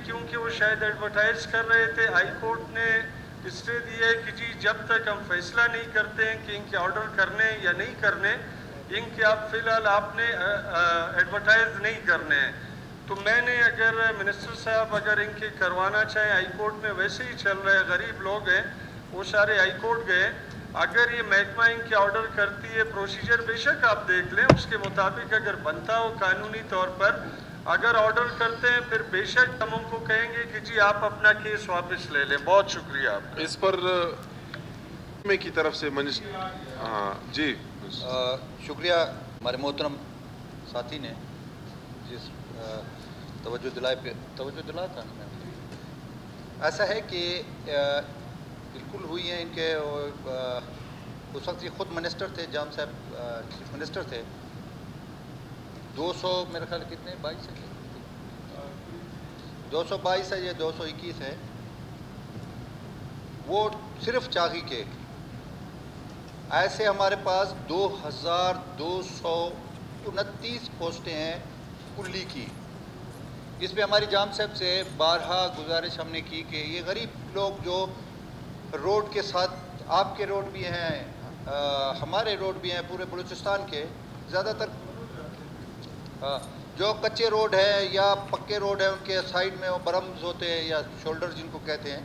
کیونکہ وہ شاید ایڈورٹائز کر رہے تھے. ہائی کورٹ نے اسٹے دیا ہے کہ جی جب تک ہم فیصلہ نہیں کرتے ہیں کہ ان کے آرڈر کرنے یا نہیں کرنے, ان کے فی الحال آپ نے ایڈورٹائز نہیں کرنے ہیں. تو میں نے اگر منسٹر صاحب اگر ان کے کروانا چاہیں, ہائی کورٹ میں ویسے ہی چل رہا ہے, غریب لوگ ہیں وہ سارے ہائی کورٹ گئے, اگر یہ محکمہ ان کے آرڈر کرتی ہے پروسیجر بے شک آپ دیکھ لیں, اس کے مطابق اگر بنتا ہو قانونی طور پر اگر آرڈر کرتے ہیں پھر بے شک ہم ان کو کہیں گے کہ جی آپ اپنا کیس واپس لے لیں. بہت شکریہ آپ کا. اس پر میں کی طرف سے جی شکریہ ہمارے محترم ساتھی نے جس توجہ دلایا تھا. ایسا ہے کہ بالکل ہوئی ہیں ان کے اس وقت یہ خود منسٹر تھے, جام صاحب چیف منسٹر تھے. 200 میرے خیال کتنے 22 ہے 222 ہے یہ 221 ہے, وہ صرف چاغی کے. ایسے ہمارے پاس 2229 پوسٹیں ہیں کلی کی. اس پہ ہماری جام صاحب سے بارہا گزارش ہم نے کی کہ یہ غریب لوگ جو روڈ کے ساتھ, آپ کے روڈ بھی ہیں ہمارے روڈ بھی ہیں پورے بلوچستان کے, زیادہ تر جو کچے روڈ ہیں یا پکے روڈ ہیں ان کے سائیڈ میں وہ برمز ہوتے ہیں یا شولڈر جن کو کہتے ہیں.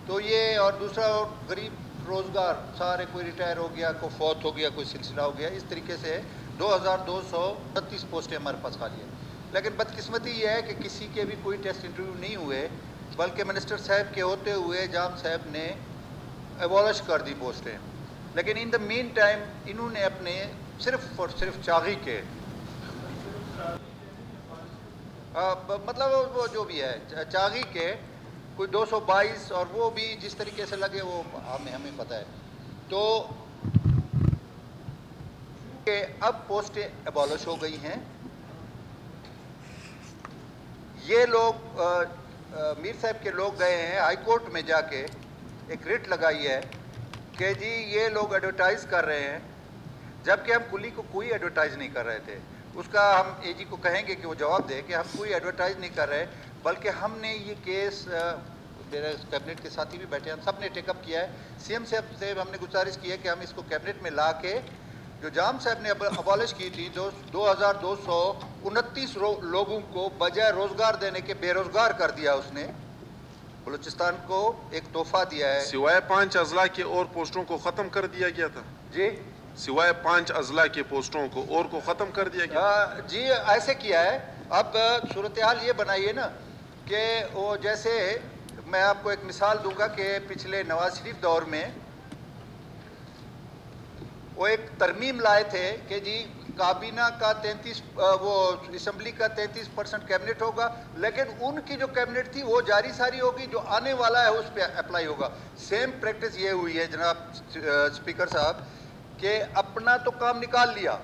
تو یہ اور دوسرا غریب روزگار سارے, کوئی ریٹائر ہو گیا, کوئی فوت ہو گیا, کوئی سلسلہ ہو گیا, اس طریقے سے 2229 پوسٹیں ہمارے پاس خالی ہیں. لیکن بدقسمتی یہ ہے کہ کسی کے بھی کوئی ٹیسٹ انٹرویو نہیں ہوئے, بلکہ منسٹر صاحب کے ہوتے ہوئے جام صاحب نے ایبولش کر دی پوسٹیں. لیکن ان دا مین ٹائم انہوں نے اپنے صرف اور صرف چاغی کے مطلب وہ جو بھی ہے چاغی کے کوئی 222 اور وہ بھی جس طریقے سے لگے وہ ہمیں پتہ ہے. تو کہ اب پوسٹیں ایبولش ہو گئی ہیں. یہ لوگ میر صاحب کے لوگ گئے ہیں ہائی کورٹ میں جا کے ایک ریٹ لگائی ہے کہ جی یہ لوگ ایڈورٹائز کر رہے ہیں, جبکہ ہم کلی کو کوئی ایڈورٹائز نہیں کر رہے تھے. اس کا ہم اے جی کو کہیں گے کہ وہ جواب دے کہ ہم کوئی ایڈورٹائز نہیں کر رہے, بلکہ ہم نے یہ کیس میرے کیبنٹ کے ساتھی بھی بیٹھے ہیں, ہم سب نے ٹیک اپ کیا ہے. سی ایم صاحب سے ہم نے گزارش کی ہے کہ ہم اس کو کیبنٹ میں لا کے جو جام صاحب نے ابالش کی تھی 2229 لوگوں کو بجائے روزگار دینے کے بے روزگار کر دیا. اس نے بلوچستان کو ایک تحفہ دیا ہے. سوائے 5 اضلاع کے اور پوسٹوں کو ختم کر دیا گیا تھا. جی سوائے 5 اضلاع کے پوسٹوں کو اور کو ختم کر دیا گیا. جی ایسے کیا ہے. اب صورتحال یہ بنائیے نا کہ وہ جیسے میں آپ کو ایک مثال دوں گا کہ پچھلے نواز شریف دور میں وہ ایک ترمیم لائے تھے کہ جی کابینہ کا 33 وہ اسمبلی کا 33% کیبنٹ ہوگا, لیکن ان کی جو کیبنٹ تھی وہ جاری ساری ہوگی, جو آنے والا ہے اس پہ اپلائی ہوگا. سیم پریکٹس یہ ہوئی ہے جناب اسپیکر صاحب کہ اپنا تو کام نکال لیا,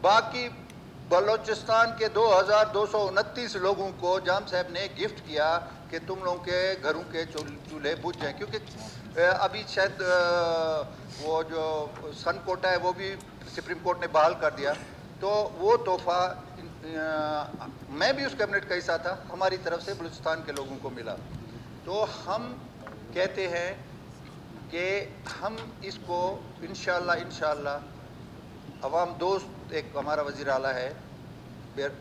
باقی بلوچستان کے 2229 لوگوں کو جام صاحب نے گفٹ کیا کہ تم لوگوں کے گھروں کے چولہے بجھ جائیں. کیونکہ ابھی شاید وہ جو سن کوٹا ہے وہ بھی سپریم کورٹ نے بحال کر دیا, تو وہ تحفہ میں بھی اس کیبنٹ کا حصہ تھا, ہماری طرف سے بلوچستان کے لوگوں کو ملا. تو ہم کہتے ہیں کہ ہم اس کو انشاءاللہ عوام دوست ایک ہمارا وزیر اعلیٰ ہے,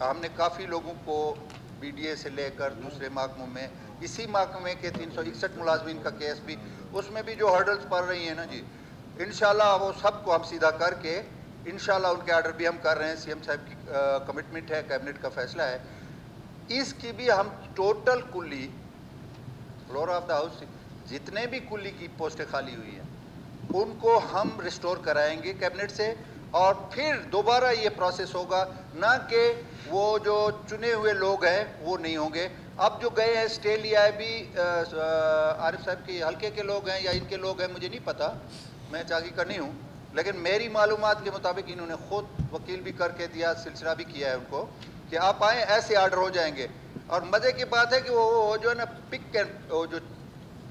ہم نے کافی لوگوں کو بی ڈی اے سے لے کر دوسرے محکموں میں, اسی محکمے کے 361 ملازمین کا کیس بھی, اس میں بھی جو ہرڈلز پڑ رہی ہیں نا جی, انشاءاللہ وہ سب کو ہم سیدھا کر کے انشاءاللہ ان کے آرڈر بھی ہم کر رہے ہیں. سی ایم صاحب کی کمٹمنٹ ہے, کیبنٹ کا فیصلہ ہے, اس کی بھی ہم ٹوٹل کلی فلور آف دا ہاؤس جتنے بھی کلی کی پوسٹیں خالی ہوئی ہیں ان کو ہم ریسٹور کرائیں گے کیبنٹ سے, اور پھر دوبارہ یہ پروسیس ہوگا, نہ کہ وہ جو چنے ہوئے لوگ ہیں وہ نہیں ہوں گے. اب جو گئے ہیں اسٹے لیا ہے بھی عارف صاحب کے حلقے کے لوگ ہیں یا ان کے لوگ ہیں مجھے نہیں پتا, میں چاغی کا نہیں ہوں, لیکن میری معلومات کے مطابق انہوں نے خود وکیل بھی کر کے دیا, سلسلہ بھی کیا ہے ان کو کہ آپ آئیں ایسے آرڈر ہو جائیں گے. اور مزے کی بات ہے کہ وہ جو ہے نا پک وہ جو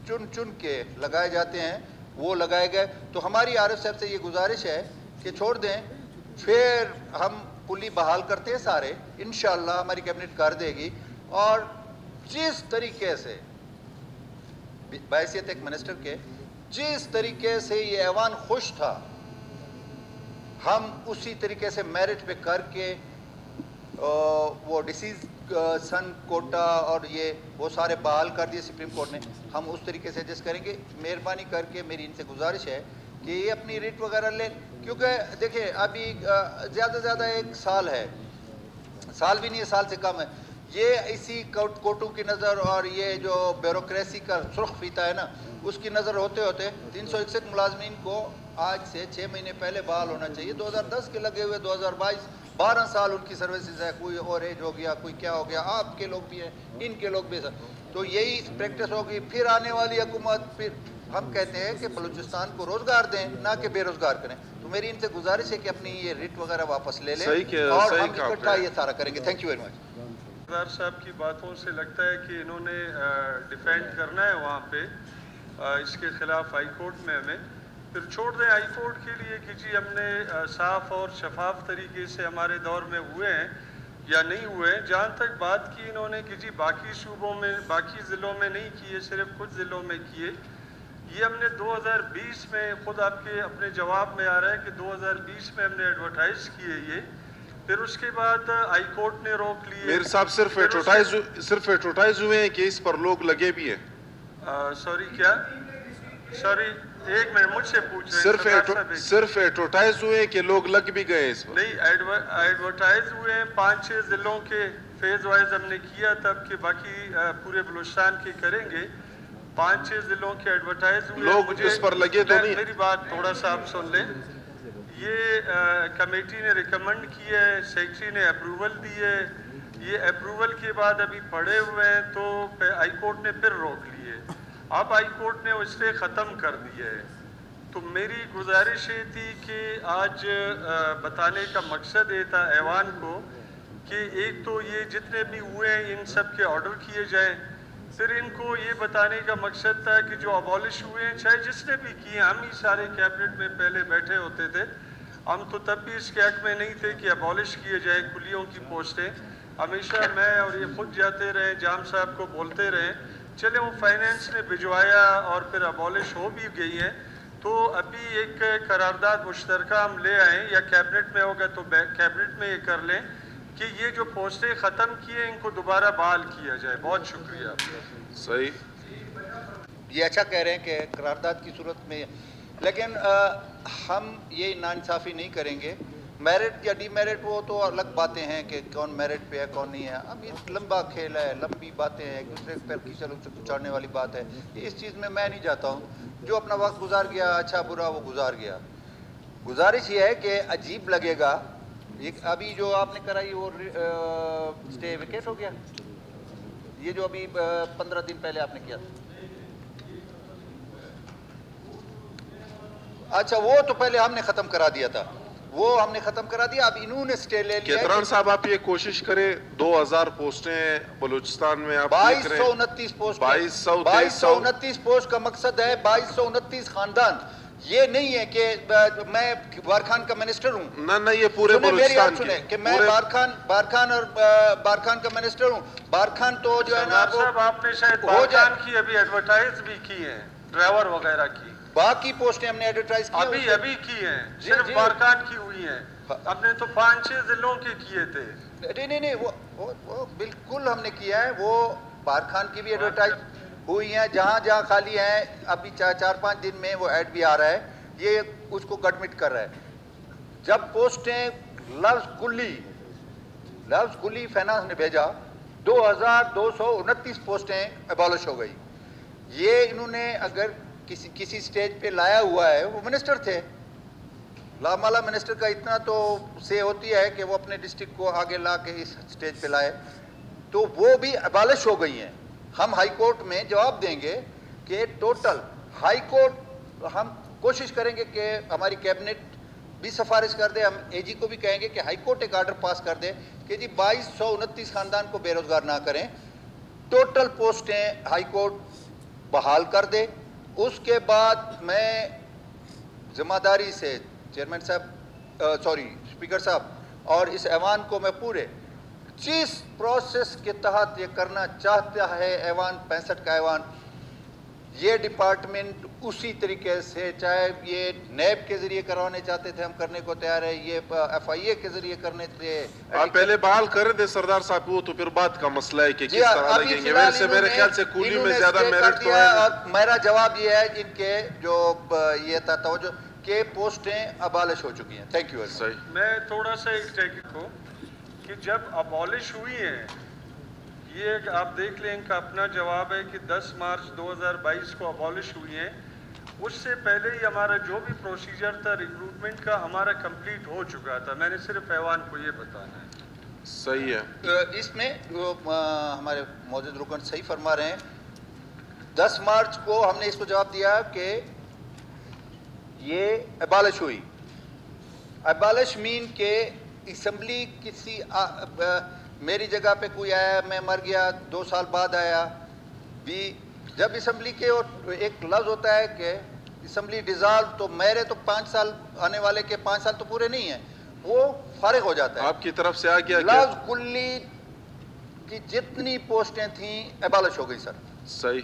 چن کے لگائے جاتے ہیں وہ لگائے گئے. تو ہماری عارف صاحب سے یہ گزارش ہے کہ چھوڑ دیں, پھر ہم کلی بحال کرتے ہیں سارے, انشاءاللہ ہماری کیبنٹ کر دے گی. اور जिस तरीके से बहैसियत एक मिनिस्टर के जिस तरीके से ये ऐवान खुश था, हम उसी तरीके से मेरिट पे करके वो डिसीज सन कोटा और ये वो सारे बहाल कर दिए सुप्रीम कोर्ट ने, हम उस तरीके से एडजस्ट करेंगे। मेहरबानी करके मेरी इनसे गुजारिश है कि ये अपनी रिट वगैरह ले, क्योंकि देखिए अभी ज़्यादा से ज़्यादा 1 साल है, साल भी नहीं है, साल से कम है। ये इसी कोर्टों की नज़र और ये जो ब्यूरोक्रेसी का सुर्ख फीता है ना, उसकी नज़र होते होते 361 मुलाजमीन को आज से 6 महीने पहले बहाल होना चाहिए। 2010 के लगे हुए 2022 12 साल उनकी सर्विसेज है, कोई और एज हो गया, कोई क्या हो गया, आपके लोग भी हैं, इनके लोग भी हैं, तो यही प्रैक्टिस होगी। फिर आने वाली हुकूमत, फिर हम कहते हैं कि बलूचिस्तान को रोज़गार दें, ना कि बेरोज़गार करें। तो मेरी इनसे गुजारिश है कि अपनी ये रिट वगैरह वापस ले लें और हम इकट्ठा ये सारा करेंगे। Thank you very much. सरदार साहब की बातों से लगता है कि इन्होंने डिफेंड करना है वहाँ पे इसके खिलाफ हाई कोर्ट में, हमें फिर छोड़ दें हाई कोर्ट के लिए कि जी हमने साफ और शफाफ तरीके से हमारे दौर में हुए हैं या नहीं हुए हैं। जहाँ तक बात की इन्होंने कि जी बाकी सूबों में, बाकी ज़िलों में नहीं किए, सिर्फ कुछ ज़िलों में किए, ये हमने 2020 में खुद आपके अपने जवाब में आ रहा है कि 2020 में हमने एडवर्टाइज किए ये, फिर उसके बाद हाई कोर्ट ने रोक लिए। मेरे साहब सिर्फ एडवर्टाइज हुए हैं कि इस पर लोग लगे भी हैं? सॉरी क्या? सॉरी एक मिनट, मुझसे पूछ रहे हैं। सिर्फ एडवर्टाइज हुए हैं कि लोग लग भी गए इस पर? नहीं, एडवर्टाइज हुए हैं 5-6 ज़िलों के फेज वाइज हमने किया, तब कि बाकी पूरे बलूचिस्तान के करेंगे। 5-6 ज़िलों के एडवर्टाइज हुए, लोग इस पर लगे तो नहीं? मेरी बात थोड़ा सा आप सुन लें। ये कमेटी ने रिकमेंड किया है, सेक्रेटरी ने अप्रूवल दी है, ये अप्रूवल के बाद अभी पड़े हुए हैं, तो हाई कोर्ट ने फिर रोक लिए। अब हाई कोर्ट ने उसे ख़त्म कर दिया है। तो मेरी गुजारिश ये थी कि आज बताने का मकसद ये था ऐवान को कि एक तो ये जितने भी हुए हैं इन सब के ऑर्डर किए जाएं, फिर इनको ये बताने का मकसद था कि जो अबॉलिश हुए हैं, चाहे जिसने भी किए, हम ही सारे कैबिनेट में पहले बैठे होते थे, हम तो तब भी इसके हक में नहीं थे कि अबॉलिश किए जाए कुलियों की पोस्टें। हमेशा मैं और ये खुद जाते रहे, जाम साहब को बोलते रहे, चले वो फाइनेंस ने भिजवाया और फिर अबॉलिश हो भी गई है। तो अभी एक करारदाद मुश्तरका हम ले आए, या कैबिनेट में होगा तो कैबिनेट में ये कर लें कि ये जो पोस्टें ख़त्म किए इनको दोबारा बहाल किया जाए। बहुत शुक्रिया। सही, ये अच्छा कह रहे हैं कि करारदाद की सूरत में, लेकिन हम ये नाइंसाफ़ी नहीं करेंगे। मेरिट या डीमेरिट वो तो अलग बातें हैं कि कौन मेरिट पे है कौन नहीं है। अब ये लंबा खेल है, लंबी बातें हैं, एक दूसरे पर कीचड़ उछाड़ने वाली बात है। इस चीज़ में मैं नहीं जाता हूँ। जो अपना वक्त गुजार गया, अच्छा बुरा वो गुजार गया। गुजारिश ये है कि अजीब लगेगा, ये अभी जो आपने कराई वो स्टे विकेट हो गया, ये जो अभी 15 दिन पहले आपने किया था। अच्छा वो तो पहले हमने ख़त्म करा दिया था, वो हमने ख़त्म करा दिया, अब इन्होंने स्टे ले लिया। केतरान साहब आप ये कोशिश करें 2000 पोस्टें बलूचिस्तान में आप 2229 पोस्ट, 2229 पोस्ट का मकसद है 2229 खानदान। ये नहीं है कि मैं बारखान का मिनिस्टर हूँ ना, ये पूरे बलूचिस्तान कि मैं बारखान और बारखान का मिनिस्टर हूँ। बारखान तो जो है ना, साहब आपने शायद बारखान की अभी एडवर्टाइज भी की है, ड्राइवर वगैरह की, बाकी पोस्टें हमने एडवर्टाइज की अभी की हैं, सिर्फ बारखान की हुई हैं। हमने तो 5-6 जिलों के किए थे। नहीं, वो बिल्कुल हमने किया है। वो बारखान की भी एडवर्टाइज हुई हैं, जहाँ जहाँ खाली हैं अभी 4-5 दिन में वो ऐड भी आ रहा है, ये उसको एडमिट कर रहा है। जब पोस्टें लफ्ज़ कुली फाइनेंस ने भेजा, 2229 पोस्टें एबॉलिश हो गई। ये इन्होंने अगर किसी स्टेज पे लाया हुआ है, वो मिनिस्टर थे, लामाला मिनिस्टर का इतना तो से होती है कि वो अपने डिस्ट्रिक्ट को आगे ला के इस स्टेज पे लाए, तो वो भी एबॉलिश हो गई हैं। हम हाई कोर्ट में जवाब देंगे कि टोटल हाई कोर्ट, हम कोशिश करेंगे कि हमारी कैबिनेट भी सिफारिश कर दे, हम एजी को भी कहेंगे कि हाई कोर्ट एक आर्डर पास कर दे कि जी 2229 खानदान को बेरोजगार ना करें, टोटल पोस्टें हाई कोर्ट बहाल कर दे। उसके बाद मैं जिम्मेदारी से चेयरमैन साहब, स्पीकर साहब और इस ऐवान को मैं पूरे जिस प्रोसेस के तहत ये करना चाहता है ऐवान 65 का ऐवान, ये डिपार्टमेंट उसी तरीके से, चाहे ये नैब के जरिए करवाने चाहते थे, हम करने को तैयार है, ये FIA के जरिए करने थे। आप पहले बहाल कर दे सरदार साहब, वो तो फिर बात का मसला है कि किस तरह लगेंगे। वैसे मेरे ख्याल से कूली में ज्यादा मेरिट तो है। और मेरा जवाब ये है, इनके जो ये था तवज्जो के पोस्टें अबॉलिश हो चुकी हैं। Thank you. सही। मैं थोड़ा सा एक टेक्निक को कि जब अबॉलिश हुई है, ये आप देख लें, इनका अपना जवाब है कि 10 मार्च 2022 को अबॉलिश हुई है। उससे पहले ही हमारा जो भी प्रोसीजर था रिक्रूटमेंट का हमारा कंप्लीट हो चुका था। मैंने सिर्फ ऐवान को ये बताना है। सही है। इसमें हमारे मौजूद रुकन सही फरमा रहे हैं। 10 मार्च को हमने इसको जवाब दिया कि ये अबॉलिश हुई। अबॉलिश मीन के असम्बली किसी मेरी जगह पे कोई आया, मैं मर गया, 2 साल बाद आया भी, जब असम्बली के और एक लफ्ज़ होता है कि असम्बली डिज़ाल्व, तो मेरे तो 5 साल, आने वाले के 5 साल तो पूरे नहीं हैं, वो फारिग हो जाता है। आपकी तरफ से आ गया लफ्ज़ कुल्ली की जितनी पोस्टें थीं अबॉलिश हो गई सर। सही।